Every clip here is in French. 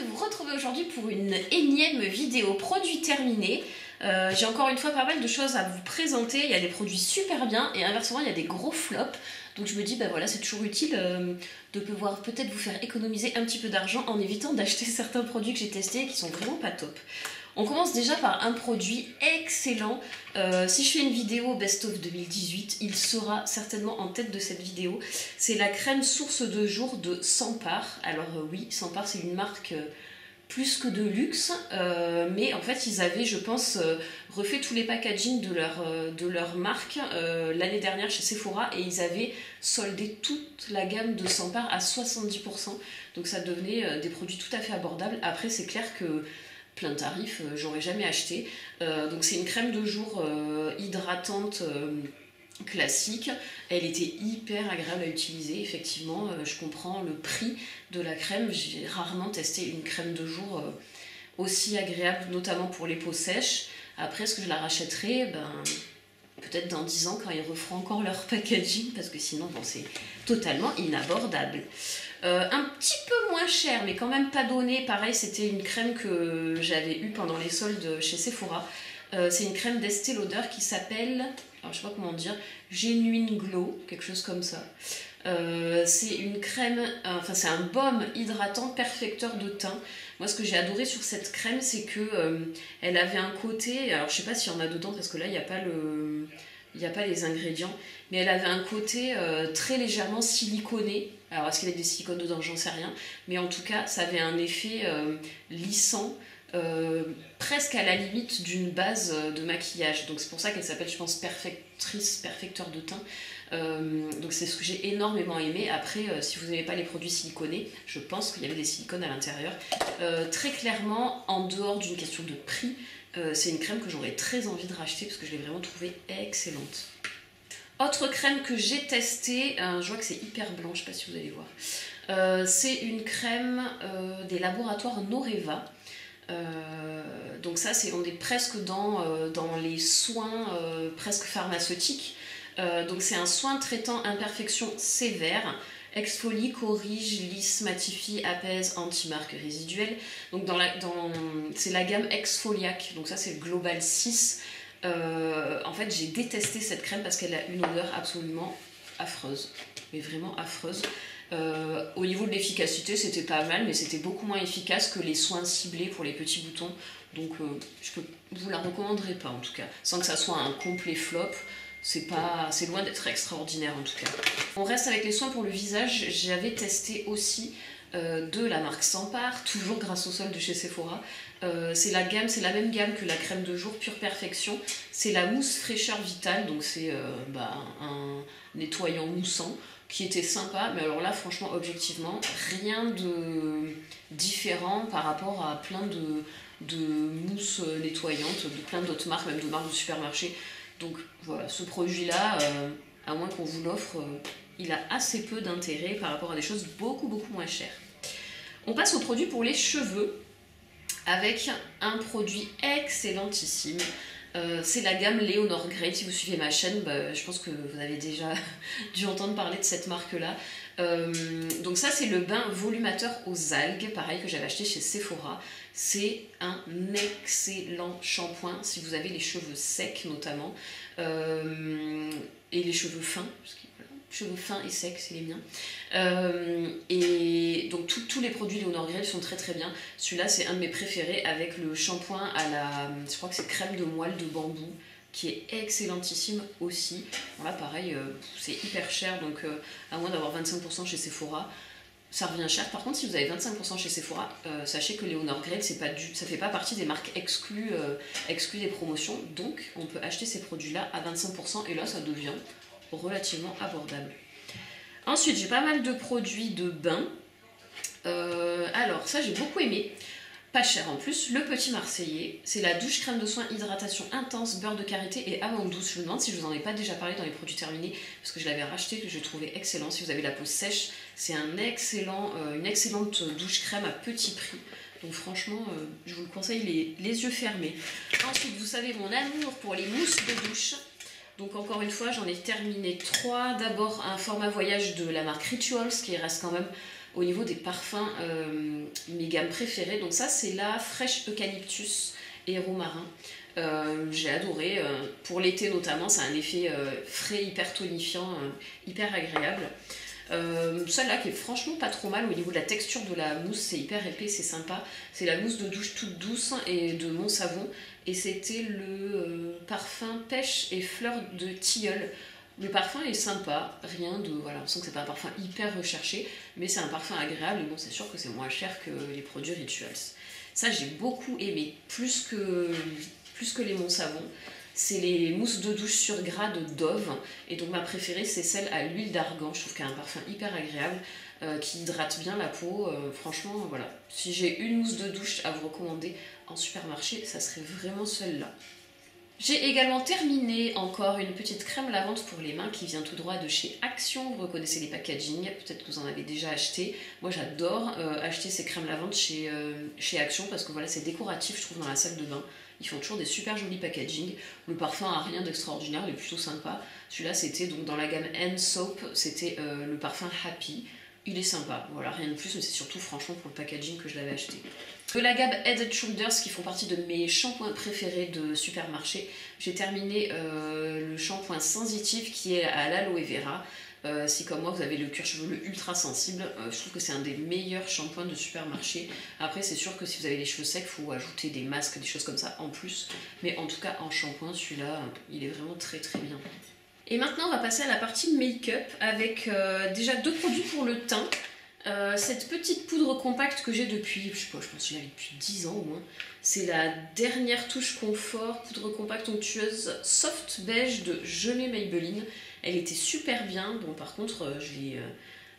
de vous retrouver aujourd'hui pour une énième vidéo produit terminé. J'ai encore une fois pas mal de choses à vous présenter. Il y a des produits super bien et inversement il y a des gros flops. Donc je me dis, bah voilà, c'est toujours utile de pouvoir peut-être vous faire économiser un petit peu d'argent en évitant d'acheter certains produits que j'ai testés et qui sont vraiment pas top. On commence déjà par un produit excellent. Si je fais une vidéo best-of 2018, il sera certainement en tête de cette vidéo. C'est la crème source de jour de Sampar. Alors oui, Sampar c'est une marque plus que de luxe, mais en fait ils avaient, je pense, refait tous les packaging de leur marque l'année dernière chez Sephora et ils avaient soldé toute la gamme de Sampar à 70%. Donc ça devenait des produits tout à fait abordables. Après c'est clair que plein tarif, j'aurais jamais acheté. Donc c'est une crème de jour hydratante classique. Elle était hyper agréable à utiliser, effectivement. Je comprends le prix de la crème. J'ai rarement testé une crème de jour aussi agréable, notamment pour les peaux sèches. Après, est-ce que je la rachèterai? Peut-être dans 10 ans quand ils referont encore leur packaging, parce que sinon bon, c'est totalement inabordable. Un petit peu moins cher, mais quand même pas donné. Pareil, c'était une crème que j'avais eue pendant les soldes chez Sephora. C'est une crème d'Estée Lauder qui s'appelle, alors je sais pas comment dire, Genuine Glow, quelque chose comme ça. C'est une crème, enfin c'est un baume hydratant perfecteur de teint. Moi ce que j'ai adoré sur cette crème, c'est que elle avait un côté, alors je sais pas s'il y en a dedans parce que là il n'y a pas les ingrédients, mais elle avait un côté très légèrement siliconé. Alors est-ce qu'il y a des silicones dedans, j'en sais rien, mais en tout cas ça avait un effet lissant, presque à la limite d'une base de maquillage. Donc c'est pour ça qu'elle s'appelle, je pense, perfecteur de teint. Donc c'est ce que j'ai énormément aimé. Après, si vous n'aimez pas les produits siliconés, je pense qu'il y avait des silicones à l'intérieur. Très clairement, en dehors d'une question de prix, c'est une crème que j'aurais très envie de racheter parce que je l'ai vraiment trouvée excellente. Autre crème que j'ai testée, je vois que c'est hyper blanc, je ne sais pas si vous allez voir. C'est une crème des laboratoires Noreva. Donc ça, on est presque dans les soins presque pharmaceutiques. Donc c'est un soin traitant imperfections sévères. Exfolie, corrige, lisse, matifie, apaise, anti-marque résiduelle. Donc c'est la gamme Exfoliac. Donc ça c'est le Global 6. En fait j'ai détesté cette crème parce qu'elle a une odeur absolument affreuse. Mais vraiment affreuse. Au niveau de l'efficacité c'était pas mal, mais c'était beaucoup moins efficace que les soins ciblés pour les petits boutons. Donc je vous la recommanderais pas en tout cas. Sans que ça soit un complet flop. C'est loin d'être extraordinaire en tout cas. On reste avec les soins pour le visage. J'avais testé aussi de la marque Sampar, toujours grâce au solde de chez Sephora. C'est la même gamme que la crème de jour Pure Perfection. C'est la mousse fraîcheur vitale, donc c'est un nettoyant moussant qui était sympa, mais alors là franchement objectivement rien de différent par rapport à plein de mousses nettoyantes de plein d'autres marques, même de marques de supermarché. Donc voilà, ce produit-là, à moins qu'on vous l'offre, il a assez peu d'intérêt par rapport à des choses beaucoup moins chères. On passe au produit pour les cheveux, avec un produit excellentissime. C'est la gamme Leonor Grey. Si vous suivez ma chaîne, je pense que vous avez déjà dû entendre parler de cette marque-là. Donc ça c'est le bain volumateur aux algues, pareil que j'avais acheté chez Sephora. C'est un excellent shampoing si vous avez les cheveux secs notamment, et les cheveux fins, parce que, voilà, cheveux fins et secs c'est les miens. Et donc tous les produits Leonor Grey sont très bien. Celui-là c'est un de mes préférés avec le shampoing à la, je crois que c'est crème de moelle de bambou, qui est excellentissime aussi. Bon là pareil, c'est hyper cher, donc à moins d'avoir 25% chez Sephora, ça revient cher. Par contre si vous avez 25% chez Sephora, sachez que Leonor Grey, ça fait pas partie des marques exclues des promotions, donc on peut acheter ces produits-là à 25% et là ça devient relativement abordable. Ensuite j'ai pas mal de produits de bain. Alors ça j'ai beaucoup aimé. Pas cher en plus, le Petit Marseillais, c'est la douche crème de soin hydratation intense, beurre de karité et amande douce. Je me demande si je vous en ai pas déjà parlé dans les produits terminés, parce que je l'avais racheté, que j'ai trouvé excellent. Si vous avez la peau sèche, c'est une excellente douche crème à petit prix. Donc franchement, je vous le conseille les yeux fermés. Ensuite, vous savez mon amour pour les mousses de douche. Donc encore une fois, j'en ai terminé 3. D'abord un format voyage de la marque Rituals, qui reste quand même au niveau des parfums, mes gammes préférées. Donc ça c'est la Fresh Eucalyptus et Romarin. J'ai adoré, pour l'été notamment, ça a un effet frais, hyper tonifiant, hyper agréable. Celle-là qui est franchement pas trop mal au niveau de la texture de la mousse, c'est hyper épais, c'est sympa. C'est la mousse de douche toute douce et de Mon Savon. Et c'était le parfum pêche et fleurs de tilleul. Le parfum est sympa, rien de... Voilà, on sent que c'est pas un parfum hyper recherché, mais c'est un parfum agréable et bon, c'est sûr que c'est moins cher que les produits Rituals. Ça, j'ai beaucoup aimé, plus que les Mon Savon. C'est les mousses de douche sur gras de Dove. Et donc ma préférée, c'est celle à l'huile d'argan. Je trouve qu'elle a un parfum hyper agréable, qui hydrate bien la peau. Franchement, voilà. Si j'ai une mousse de douche à vous recommander en supermarché, ça serait vraiment celle-là. J'ai également terminé encore une petite crème lavante pour les mains qui vient tout droit de chez Action. Vous reconnaissez les packaging, peut-être que vous en avez déjà acheté. Moi j'adore acheter ces crèmes lavantes chez Action parce que voilà, c'est décoratif, je trouve, dans la salle de bain. Ils font toujours des super jolis packaging. Le parfum a rien d'extraordinaire, il est plutôt sympa. Celui-là c'était donc dans la gamme Hand Soap, c'était le parfum Happy. Il est sympa, voilà, rien de plus, mais c'est surtout franchement pour le packaging que je l'avais acheté. De la gamme Head & Shoulders, qui font partie de mes shampoings préférés de supermarché, j'ai terminé le shampoing sensitif qui est à l'aloe vera. Si comme moi vous avez le cuir chevelu ultra sensible, je trouve que c'est un des meilleurs shampoings de supermarché. Après c'est sûr que si vous avez les cheveux secs, il faut ajouter des masques, des choses comme ça en plus. Mais en tout cas en shampoing, celui-là, il est vraiment très très bien. Et maintenant on va passer à la partie make-up avec déjà 2 produits pour le teint. Cette petite poudre compacte que j'ai depuis, je sais pas, je pense que je l'avais depuis 10 ans au moins. C'est la dernière touche confort, poudre compacte onctueuse soft beige de Gelée Maybelline. Elle était super bien, bon par contre je l'ai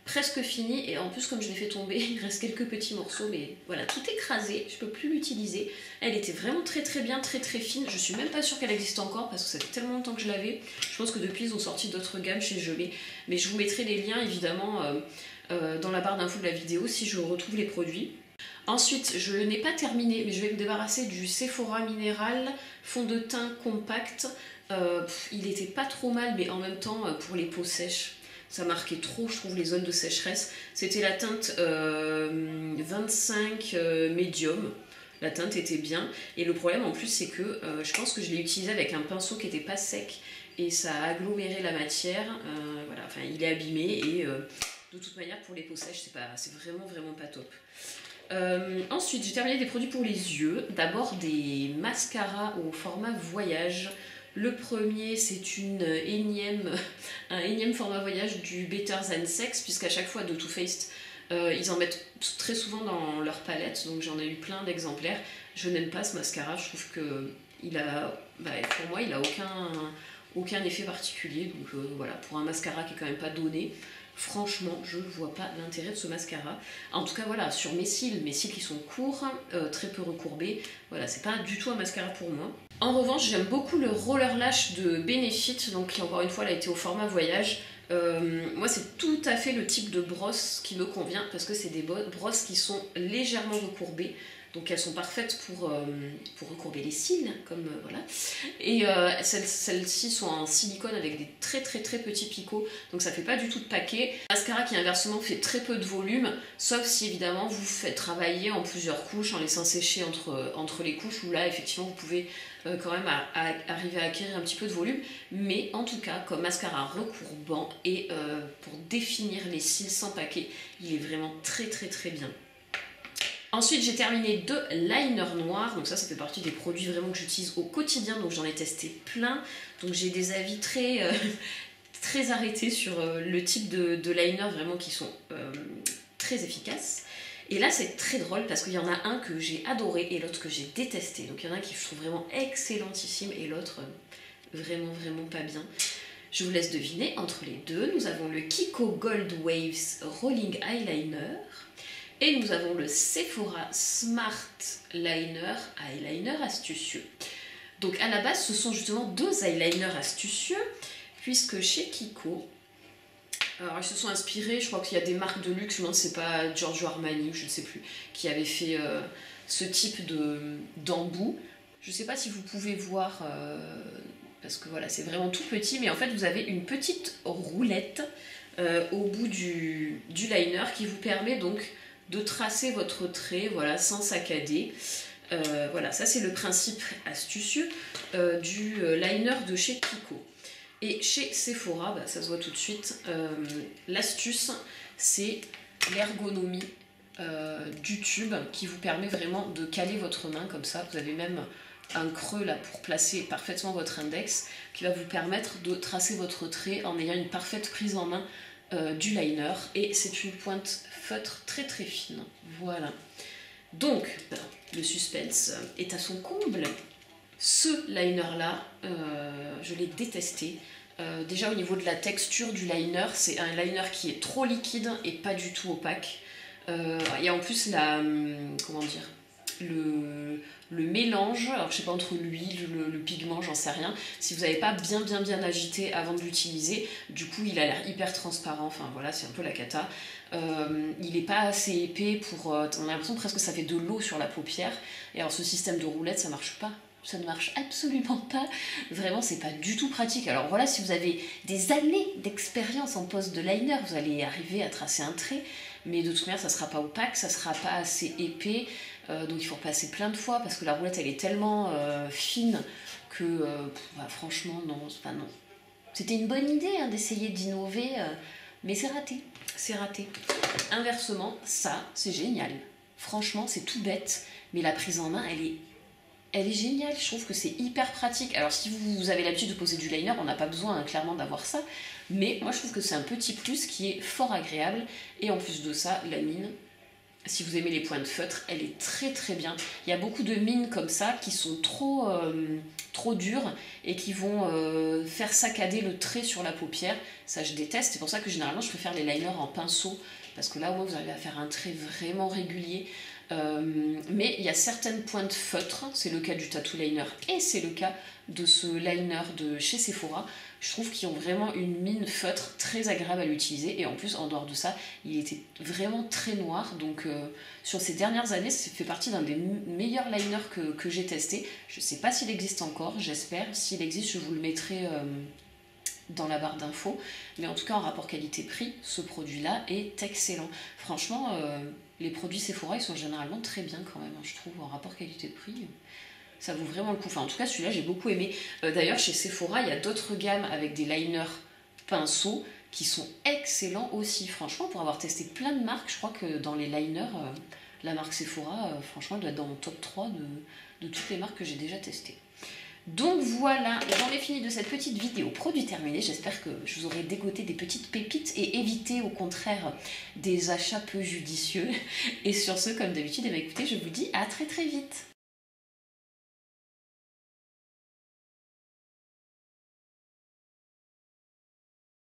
presque finie et en plus comme je l'ai fait tomber, il reste quelques petits morceaux mais voilà, tout écrasé, je peux plus l'utiliser. Elle était vraiment très très bien, très très fine, je suis même pas sûre qu'elle existe encore parce que ça fait tellement longtemps que je l'avais. Je pense que depuis ils ont sorti d'autres gammes chez Gelée, mais je vous mettrai les liens évidemment dans la barre d'infos de la vidéo si je retrouve les produits. Ensuite, je n'ai pas terminé, mais je vais me débarrasser du Sephora Minéral fond de teint compact. Il était pas trop mal, mais en même temps, pour les peaux sèches, ça marquait trop, je trouve, les zones de sécheresse. C'était la teinte 25 Medium. La teinte était bien. Et le problème, en plus, c'est que je pense que je l'ai utilisé avec un pinceau qui n'était pas sec. Et ça a aggloméré la matière. Voilà, enfin, il est abîmé et... de toute manière, pour les peaux sèches, c'est vraiment vraiment pas top. Ensuite, j'ai terminé des produits pour les yeux. D'abord des mascaras au format voyage. Le premier, c'est un énième format voyage du Better Than Sex, puisqu'à chaque fois de Too Faced, ils en mettent très souvent dans leur palette, donc j'en ai eu plein d'exemplaires. Je n'aime pas ce mascara, je trouve que pour moi, il a aucun effet particulier. Donc voilà, pour un mascara qui est quand même pas donné, franchement, je ne vois pas l'intérêt de ce mascara. En tout cas, voilà, sur mes cils qui sont courts, très peu recourbés, voilà, c'est pas du tout un mascara pour moi. En revanche, j'aime beaucoup le Roller Lash de Benefit, donc qui encore une fois, a été au format voyage. Moi, c'est tout à fait le type de brosse qui me convient, parce que c'est des brosses qui sont légèrement recourbées. Donc elles sont parfaites pour recourber les cils, comme voilà. Et celles-ci sont en silicone avec des très très très petits picots, donc ça fait pas du tout de paquet. Mascara qui inversement fait très peu de volume, sauf si évidemment vous faites travailler en plusieurs couches, en laissant sécher entre les couches, où là effectivement vous pouvez quand même arriver à acquérir un petit peu de volume. Mais en tout cas, comme mascara recourbant et pour définir les cils sans paquet, il est vraiment très très très bien. Ensuite, j'ai terminé 2 liners noirs, donc ça fait partie des produits vraiment que j'utilise au quotidien, donc j'en ai testé plein, donc j'ai des avis très, très arrêtés sur le type de liner vraiment qui sont très efficaces. Et là c'est très drôle parce qu'il y en a un que j'ai adoré et l'autre que j'ai détesté, donc il y en a un qui je trouve vraiment excellentissime et l'autre vraiment vraiment pas bien. Je vous laisse deviner entre les deux. Nous avons le Kiko Gold Waves Rolling Eyeliner. Et nous avons le Sephora Smart Eyeliner astucieux. Donc à la base, ce sont justement 2 eyeliners astucieux, puisque chez Kiko, alors ils se sont inspirés, je crois qu'il y a des marques de luxe, je me demande si c'est pas Giorgio Armani ou je ne sais plus, qui avait fait ce type d'embout. Je ne sais pas si vous pouvez voir, parce que voilà, c'est vraiment tout petit, mais en fait vous avez une petite roulette au bout du liner qui vous permet donc de tracer votre trait, voilà, sans saccader. Voilà, ça c'est le principe astucieux du liner de chez Kiko. Et chez Sephora, bah, ça se voit tout de suite, l'astuce c'est l'ergonomie du tube qui vous permet vraiment de caler votre main comme ça. Vous avez même un creux là pour placer parfaitement votre index qui va vous permettre de tracer votre trait en ayant une parfaite prise en main du liner, et c'est une pointe feutre très très fine. Voilà. Donc, le suspense est à son comble. Ce liner là, je l'ai détesté. Déjà au niveau de la texture du liner, c'est un liner qui est trop liquide et pas du tout opaque. Et en plus comment dire, le mélange, alors je sais pas, entre l'huile, le pigment, j'en sais rien, si vous n'avez pas bien agité avant de l'utiliser, du coup il a l'air hyper transparent, enfin voilà, c'est un peu la cata. Il n'est pas assez épais pour... on a l'impression presque que ça fait de l'eau sur la paupière, et alors ce système de roulette ça marche pas. Ça ne marche absolument pas, vraiment c'est pas du tout pratique. Alors voilà, si vous avez des années d'expérience en pose de liner, vous allez arriver à tracer un trait, mais de toute manière ça sera pas opaque, ça sera pas assez épais, donc il faut repasser plein de fois parce que la roulette elle est tellement fine que bah, franchement non, non. C'était une bonne idée hein, d'essayer d'innover, mais c'est raté, c'est raté. Inversement, ça c'est génial, franchement c'est tout bête, mais la prise en main elle est géniale, je trouve que c'est hyper pratique. Alors si vous avez l'habitude de poser du liner, on n'a pas besoin hein, clairement d'avoir ça, mais moi je trouve que c'est un petit plus qui est fort agréable, et en plus de ça, la mine, si vous aimez les pointes feutres, elle est très très bien. Il y a beaucoup de mines comme ça qui sont trop dures et qui vont faire saccader le trait sur la paupière, ça je déteste, c'est pour ça que généralement je préfère les liners en pinceau, parce que là au moins vous arrivez à faire un trait vraiment régulier. Mais il y a certaines pointes feutres, c'est le cas du tattoo liner et c'est le cas de ce liner de chez Sephora, je trouve qu'ils ont vraiment une mine feutre très agréable à l'utiliser, et en plus en dehors de ça il était vraiment très noir, donc sur ces dernières années ça fait partie d'un des meilleurs liners que j'ai testé. Je sais pas s'il existe encore, j'espère, s'il existe je vous le mettrai dans la barre d'infos, mais en tout cas en rapport qualité-prix, ce produit-là est excellent. Franchement, les produits Sephora, ils sont généralement très bien quand même, hein, je trouve, en rapport qualité-prix. Ça vaut vraiment le coup. Enfin, en tout cas, celui-là, j'ai beaucoup aimé. D'ailleurs, chez Sephora, il y a d'autres gammes avec des liners pinceaux qui sont excellents aussi. Franchement, pour avoir testé plein de marques, je crois que dans les liners, la marque Sephora, franchement, elle doit être dans mon top 3 de toutes les marques que j'ai déjà testées. Donc voilà, j'en ai fini de cette petite vidéo produit terminé. J'espère que je vous aurai dégoté des petites pépites et évité au contraire des achats peu judicieux. Et sur ce, comme d'habitude, écoutez, je vous dis à très très vite.